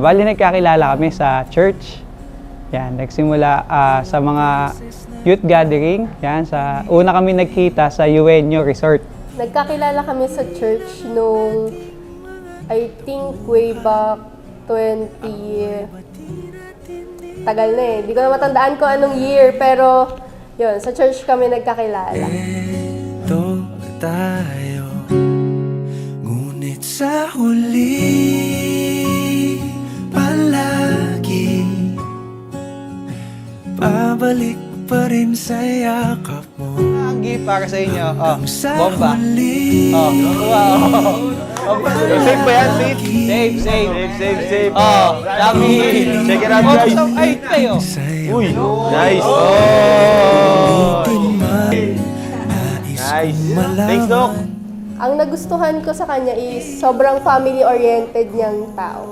Bali nagkakilala kami sa church. Yan, nagsimula sa mga youth gathering. Yan, una kami nagkita sa Uenyo Resort. Nagkakilala kami sa church nung I think way back 20... Tagal na eh. Hindi ko na matandaan kung anong year, pero yun, sa church kami nagkakilala. Ito tayo, ngunit sa huli palagi pabalik pa rin sa yakap mo. Ang gift para sa inyo, Sa bomba. huli Wow. Safe ba yan, safe? Safe, safe. Safe. Dami. Check it out, guys. Ay, kayo. Uy, nice. Nice. Thanks, Doc. Ang nagustuhan ko sa kanya is sobrang family-oriented niyang tao.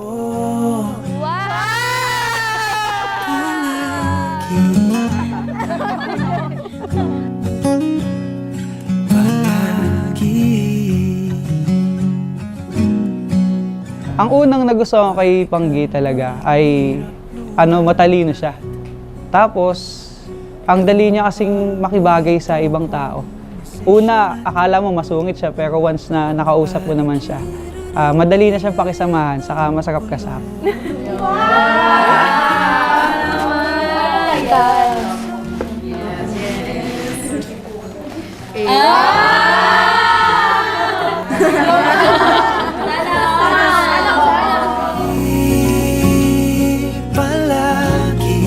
Ang unang nagustuhan ko kay Panggi talaga ay matalino siya. Tapos, ang dali niya kasing makibagay sa ibang tao. Una, akala mo masungit siya, pero once na nakausap mo naman siya, madali na siyang pakisamahan, saka masarap kasama. palagi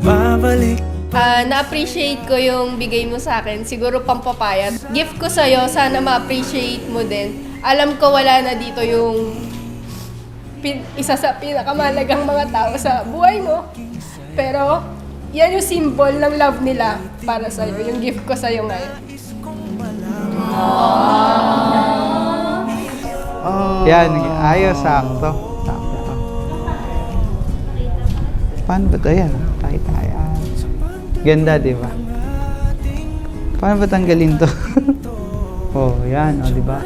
babalik. Na-appreciate ko yung bigay mo sa akin. Siguro pampapayat. Gift ko sa'yo, sana ma-appreciate mo din. Alam ko wala na dito yung isa sa pinakamalagang mga tao sa buhay mo. Pero, yan yung symbol ng love nila para sa'yo. Yung gift ko sa'yo ngayon. Yan, ayos, sakto. Sakto. Paano ba ito? Yan, tayo. Ganda, di ba? Paano ba tanggalin to? Yan, di ba?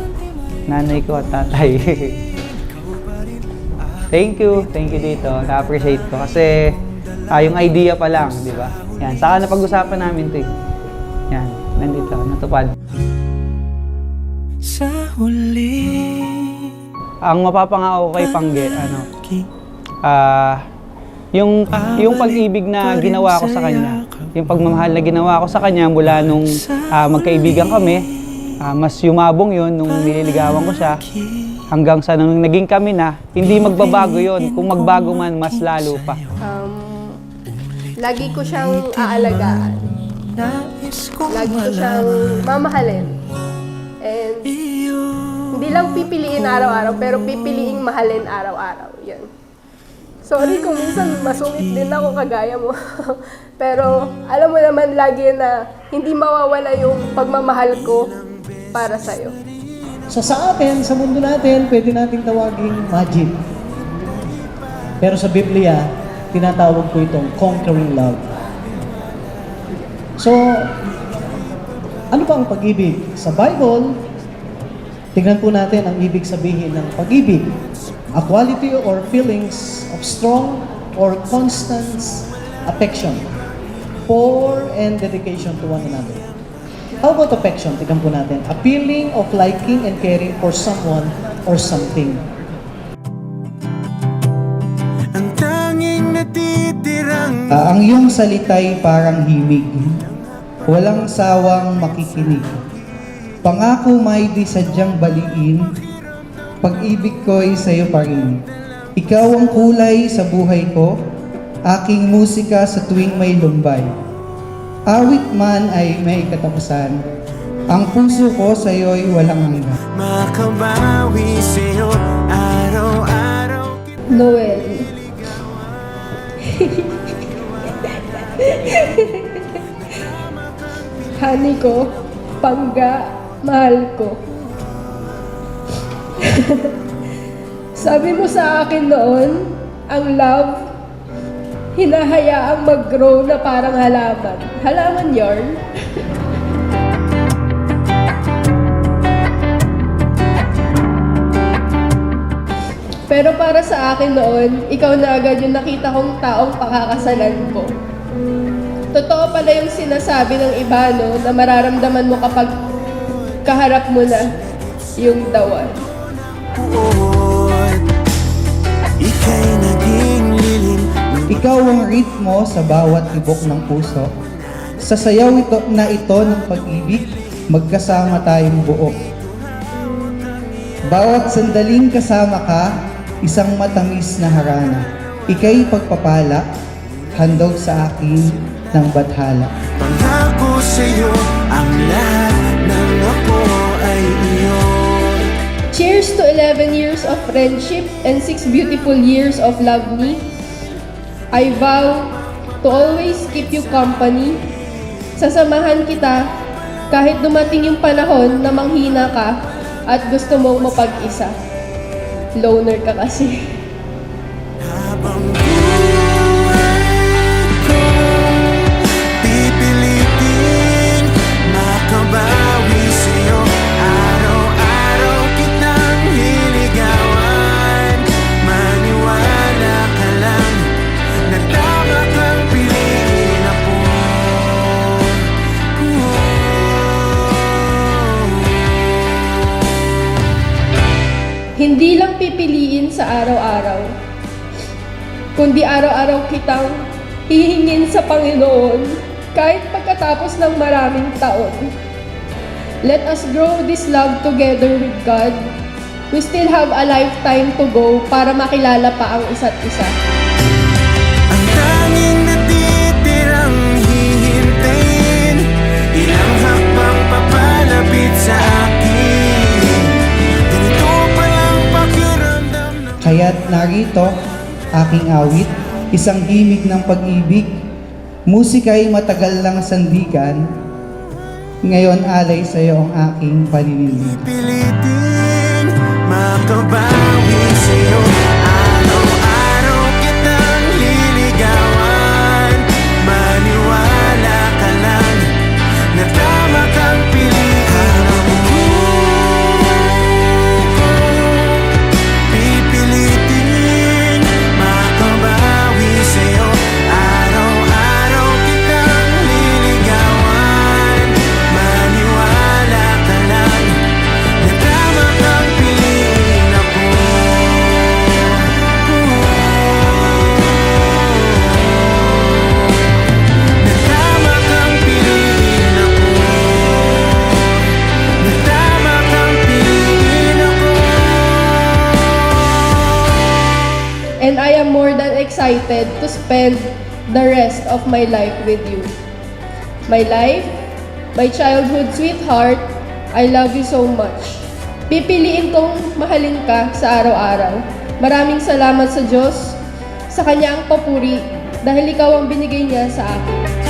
Nanay ko at tatay. Thank you dito. Na-appreciate ko kasi yung idea pa lang, di ba? Yan, saka napag-usapan namin to. Yan, nandito, natupad. Sa huli Ang mapapangako kay Pangge, yung pag-ibig na ginawa ko sa kanya, yung pagmamahal na ginawa ko sa kanya mula nung magkaibigan kami, mas yumabong yun nung nililigawan ko siya, hanggang sa nung naging kami na, hindi magbabago yun. Kung magbago man, mas lalo pa. Lagi ko siyang aalagaan. Lagi ko siyang mamahalin. And hindi lang pipiliin araw-araw, pero pipiliing mahalin araw-araw. Yan. Sorry kung minsan masungit din ako kagaya mo. Pero alam mo naman lagi na hindi mawawala yung pagmamahal ko para sa'yo. So sa atin, sa mundo natin, pwede nating tawaging magic. Pero sa Biblia, tinatawag ko itong conquering love. So, ano ba ang pag-ibig? Sa Bible, tingnan po natin ang ibig sabihin ng pag-ibig. A quality or feelings of strong or constant affection for and dedication to one another. How about affection? Tingnan po natin. A feeling of liking and caring for someone or something. ang tanging natitirang Ang iyong salita'y parang himig, walang sawang makikinig. Pangako may di sadyang baliin, pag-ibig ko'y sa'yo pa rin. Ikaw ang kulay sa buhay ko, aking musika sa tuwing may lumbay. Awit man ay may katapusan, ang puso ko sa'yo'y walang hanggan. makabawi sa'yo araw-araw. Noel. Honey ko, Pangga, mahal ko. Sabi mo sa akin noon, ang love, hinahayaang mag-grow na parang halaman. Halaman yarn? Pero para sa akin noon, ikaw na agad yung nakita kong taong pakakasalan ko. Totoo pala yung sinasabi ng iba, no, na mararamdaman mo kapag kaharap mo na yung the one. Ika'y naging lilim. Ikaw ang ritmo sa bawat tibok ng puso. Sa sayaw ito ng pag-ibig, magkasama tayong buo. Bawat sandaling kasama ka, isang matamis na harana. Ika'y pagpapala, handog sa akin ng bathala. Pangako sa'yo, ang lahat ng ako ay iyo. Cheers to 11 years of friendship and 6 beautiful years of love me. I vow to always keep you company. Sasamahan kita kahit dumating yung panahon na manghina ka at gusto mong mapag-isa. Loner ka kasi. Habang buhay ko, pipilitin makabawi sa'yo. Araw-araw kitang hinigawan. Maniwala ka lang na tama kang piliin ako. Hindi lang pipiliin sa araw-araw, kundi araw-araw kitang hihingin sa Panginoon kahit pagkatapos ng maraming taon. Let us grow this love together with God. We still have a lifetime to go para makilala pa ang isa't isa. Ang tanging natitirang hihintayin, ilang hakbang papalapit sa akin. Ganito palang pakiramdam ng Kaya't narito, aking awit, isang himig ng pag-ibig. Musika'y matagal lang sandigan, ngayon alay sa'yo ang aking paninindig. pilitin makabawi sa'yo. Araw-araw kitang liligawan. Maniwala ka lang na tama kang piliin ako. Pipilitin makabawi sa'yo. Araw-araw kitang liligawan. Maniwala ka lang na tama kang piliin ako. Na tama kang piliin ako. Na tama kang piliin ako. And I am more than excited to spend the rest of my life with you. My life, my childhood sweetheart, I love you so much. Pipiliin kong mahalin ka sa araw-araw. Maraming salamat sa Diyos, sa Kanya ang papuri, dahil Ikaw ang binigay niya sa akin.